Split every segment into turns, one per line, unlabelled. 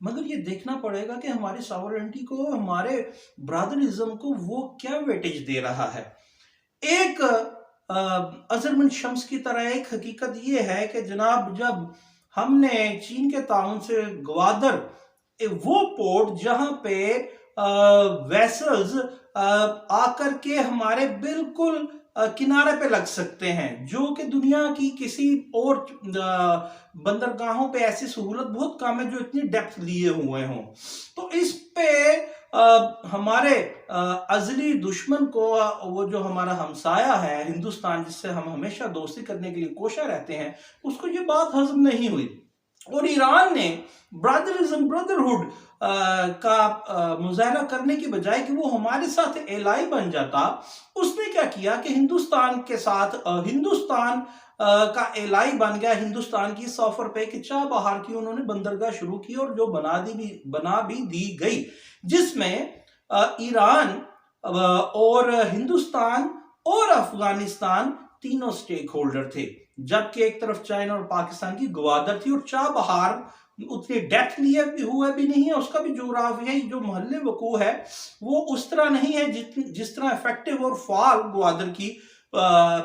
مگر یہ دیکھنا پڑے گا کہ ہماری ساورنٹی کو، ہمارے برادرزم کو وہ کیا ویٹیج دے رہا ہے۔ ایک اظہر من شمس کی طرح ایک حقیقت یہ ہے کہ جناب جب ہم نے چین کے تعاون سے گوادر، وہ پورٹ جہاں پہ ویسلز آ کر کے ہمارے بالکل کنارے پہ لگ سکتے ہیں، جو کہ دنیا کی کسی اور بندرگاہوں پہ ایسی سہولت بہت کم ہے جو اتنی ڈیپتھ لیے ہوئے ہوں، تو اس پہ ہمارے ازلی دشمن کو، وہ جو ہمارا ہمسایہ ہے ہندوستان، جس سے ہم ہمیشہ دوستی کرنے کے لیے کوشاں رہتے ہیں، اس کو یہ بات ہضم نہیں ہوئی، اور ایران نے برادرزم، بردرہڈ کا مظاہرہ کرنے کی بجائے کہ وہ ہمارے ساتھ ایلائی بن جاتا، اس نے کیا کیا کہ ہندوستان کے ساتھ، ہندوستان کا ایلائی بن گیا ہندوستان کی سافر پہ، کہ چاہ بہار کی انہوں نے بندرگاہ شروع کی اور جو بنا بھی دی گئی، جس میں ایران اور ہندوستان اور افغانستان تینوں سٹیک ہولڈر تھے، جبکہ ایک طرف چائنا اور پاکستان کی گوادر تھی، اور چاہ بہار اتنی ڈیپتھ لیے ہوا بھی نہیں ہے، اس کا بھی جغرافیائی جو محل وقوع ہے وہ اس طرح نہیں ہے جس طرح افیکٹو اور فعال گوادر کی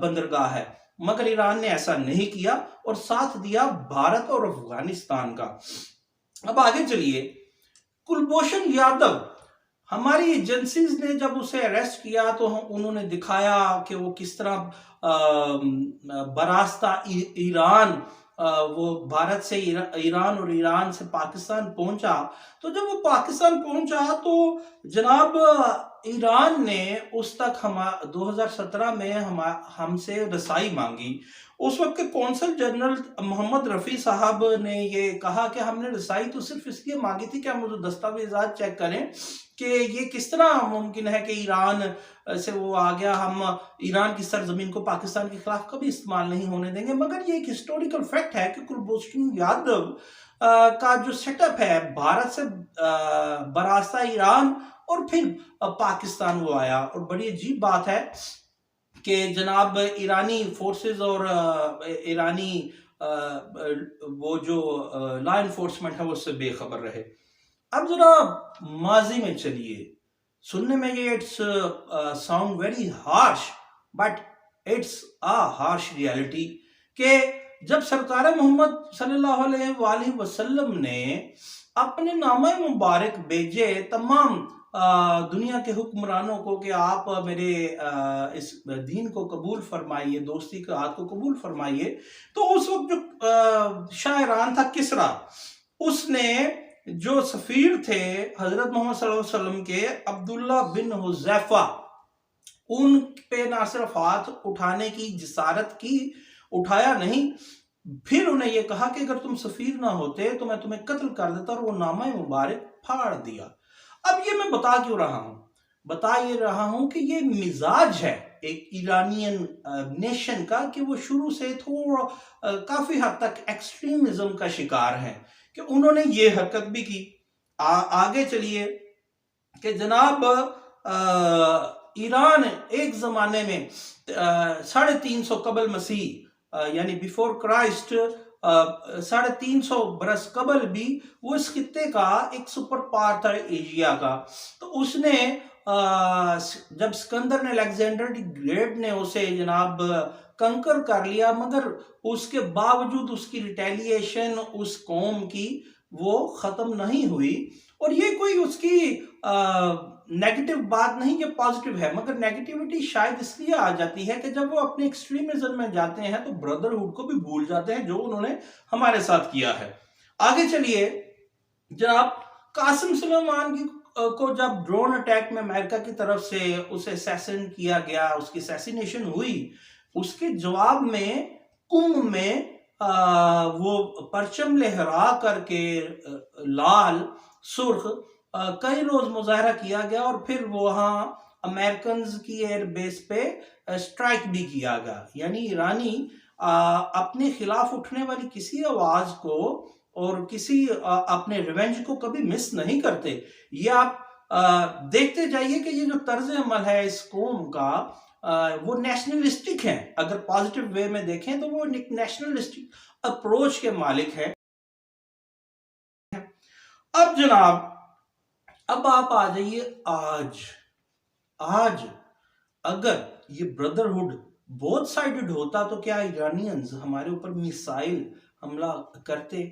بندرگاہ ہے، مگر ایران نے ایسا نہیں کیا اور ساتھ دیا بھارت اور افغانستان کا۔ اب آگے چلیے، کلبھوشن یادو، ہماری ایجنسیز نے جب اسے اریسٹ کیا تو انہوں نے دکھایا کہ وہ کس طرح براستہ ایران، وہ بھارت سے ایران اور ایران سے پاکستان پہنچا، تو جب وہ پاکستان پہنچا تو جناب ایران نے اس تک 2017 میں ہم سے رسائی مانگی۔ اس وقت کے کونسل جنرل محمد رفیع صاحب نے یہ کہا کہ ہم نے رسائی تو صرف اس لیے مانگی تھی کہ ہم وہ دستاویزات چیک کریں کہ یہ کس طرح ممکن ہے کہ ایران سے وہ آ گیا، ہم ایران کی سرزمین کو پاکستان کے خلاف کبھی استعمال نہیں ہونے دیں گے۔ مگر یہ ایک ہسٹوریکل فیکٹ ہے کہ کلبھوشن یادو کا جو سیٹ اپ ہے، بھارت سے براستہ ایران اور پھر پاکستان وہ آیا، اور بڑی عجیب بات ہے کہ جناب ایرانی فورسز اور ایرانی وہ جو لا انفورسمنٹ ہے وہ اس سے بے خبر رہے۔ اب ذرا ماضی میں چلیے، سننے میں یہ it's sound very harsh, but it's harsh reality, کہ جب سرکار محمد صلی اللہ علیہ وآلہ وسلم نے اپنے نامہ مبارک بھیجے تمام دنیا کے حکمرانوں کو کہ آپ میرے اس دین کو قبول فرمائیے، دوستی کے ہاتھ کو قبول فرمائیے، تو اس وقت جو شاہ ایران تھا کسرا، اس نے جو سفیر تھے حضرت محمد صلی اللہ علیہ وسلم کے، عبداللہ بن حذیفہ، ان پہ نہ صرف ہاتھ اٹھانے کی جسارت کی، اٹھایا نہیں، پھر انہیں یہ کہا کہ اگر تم سفیر نہ ہوتے تو میں تمہیں قتل کر دیتا، اور وہ نامہ مبارک پھاڑ دیا۔ اب یہ میں بتا کیوں رہا ہوں؟ بتا یہ رہا ہوں کہ یہ مزاج ہے ایک ایرانین نیشن کا، کہ وہ شروع سے تھوڑا کافی حد تک ایکسٹریمزم کا شکار ہے، کہ انہوں نے یہ حرکت بھی کی۔ آگے چلیے کہ جناب ایران ایک زمانے میں 350 قبل مسیح، یعنی بیفور کرائسٹ 350 برس قبل بھی وہ اس خطے کا ایک سپر پاور تھا ایشیا کا، تو اس نے جب اسکندر نے، الیگزینڈر دی گریٹ نے اسے جناب کنکر کر لیا، مگر اس کے باوجود اس کی ریٹیلیشن اس قوم کی وہ ختم نہیں ہوئی، اور یہ کوئی اس کی نیگیٹو بات نہیں، یہ پازیٹیو ہے، مگر نیگیٹیوٹی شاید اس لیے آ جاتی ہے کہ جب وہ اپنے ایکسٹریمزم میں جاتے ہیں تو بردرہڈ کو بھی بھول جاتے ہیں جو انہوں نے ہمارے ساتھ کیا ہے۔ آگے چلیے، جناب قاسم سلیمان کو جب ڈرون اٹیک میں امریکہ کی طرف سے اسے اسیسن کیا گیا، اس کی اسیسینیشن ہوئی، اس کے جواب میں کم میں وہ پرچم لہرا کر کے لال سرخ کئی روز مظاہرہ کیا گیا، اور پھر وہاں امریکنز کی ایئر بیس پہ اسٹرائک بھی کیا گیا، یعنی ایرانی اپنے خلاف اٹھنے والی کسی آواز کو اور کسی اپنے ریونج کو کبھی مس نہیں کرتے۔ یہ آپ دیکھتے جائیے کہ یہ جو طرز عمل ہے اس قوم کا، وہ نیشنلسٹک ہیں، اگر پازیٹیو وے میں دیکھیں تو وہ نیشنلسٹک اپروچ کے مالک ہیں، اب جناب، اب آپ آ جائیے آج اگر یہ بردرہڈ بہت سائیڈڈ ہوتا تو کیا ایرانینز ہمارے اوپر میسائل حملہ کرتے؟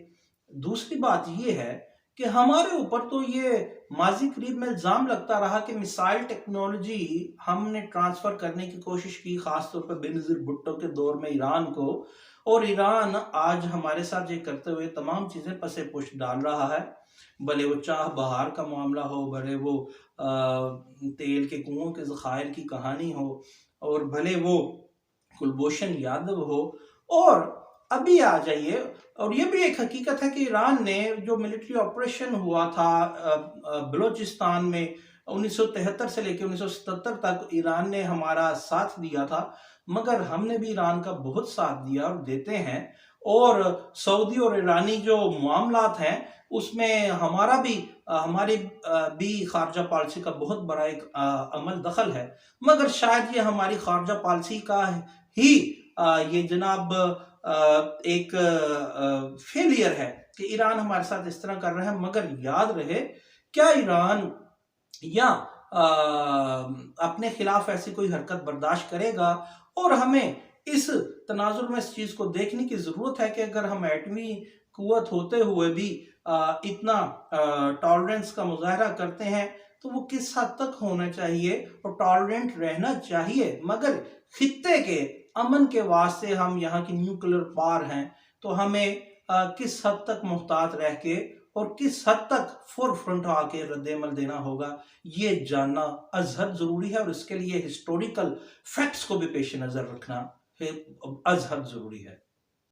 دوسری بات یہ ہے کہ ہمارے اوپر تو یہ ماضی قریب میں الزام لگتا رہا کہ میسائل ٹیکنالوجی ہم نے ٹرانسفر کرنے کی کوشش کی، خاص طور پر بینظیر بھٹو کے دور میں ایران کو، اور ایران آج ہمارے ساتھ یہ کرتے ہوئے تمام چیزیں پسے پشت ڈال رہا ہے، بھلے وہ چاہ بہار کا معاملہ ہو، بھلے وہ تیل کے کنووں کے ذخائر کی کہانی ہو، اور بھلے وہ کلبھوشن یادو ہو، اور ابھی آ جائیے، اور یہ بھی ایک حقیقت ہے کہ ایران نے جو ملٹری آپریشن ہوا تھا بلوچستان میں 1973 سے لے کے 1977 تک، ایران نے ہمارا ساتھ دیا تھا، مگر ہم نے بھی ایران کا بہت ساتھ دیا اور دیتے ہیں، اور سعودی اور ایرانی جو معاملات ہیں اس میں ہماری بھی خارجہ پالیسی کا بہت بڑا ایک عمل دخل ہے، مگر شاید یہ ہماری خارجہ پالیسی کا ہی یہ جناب ایک فیلئر ہے کہ ایران ہمارے ساتھ اس طرح کر رہا ہے۔ مگر یاد رہے، کیا ایران یا اپنے خلاف ایسی کوئی حرکت برداشت کرے گا؟ اور ہمیں اس تناظر میں اس چیز کو دیکھنے کی ضرورت ہے کہ اگر ہم ایٹمی قوت ہوتے ہوئے بھی اتنا ٹالرنس کا مظاہرہ کرتے ہیں تو وہ کس حد تک ہونا چاہیے، اور ٹالرنٹ رہنا چاہیے، مگر خطے کے امن کے واسطے ہم یہاں کی نیوکلیر پار ہیں تو ہمیں کس حد تک محتاط رہ کے اور کس حد تک فور فرنٹ آ کے رد عمل دینا ہوگا، یہ جاننا از حد ضروری ہے، اور اس کے لیے ہسٹوریکل فیکٹس کو بھی پیش نظر رکھنا از حد ضروری ہے۔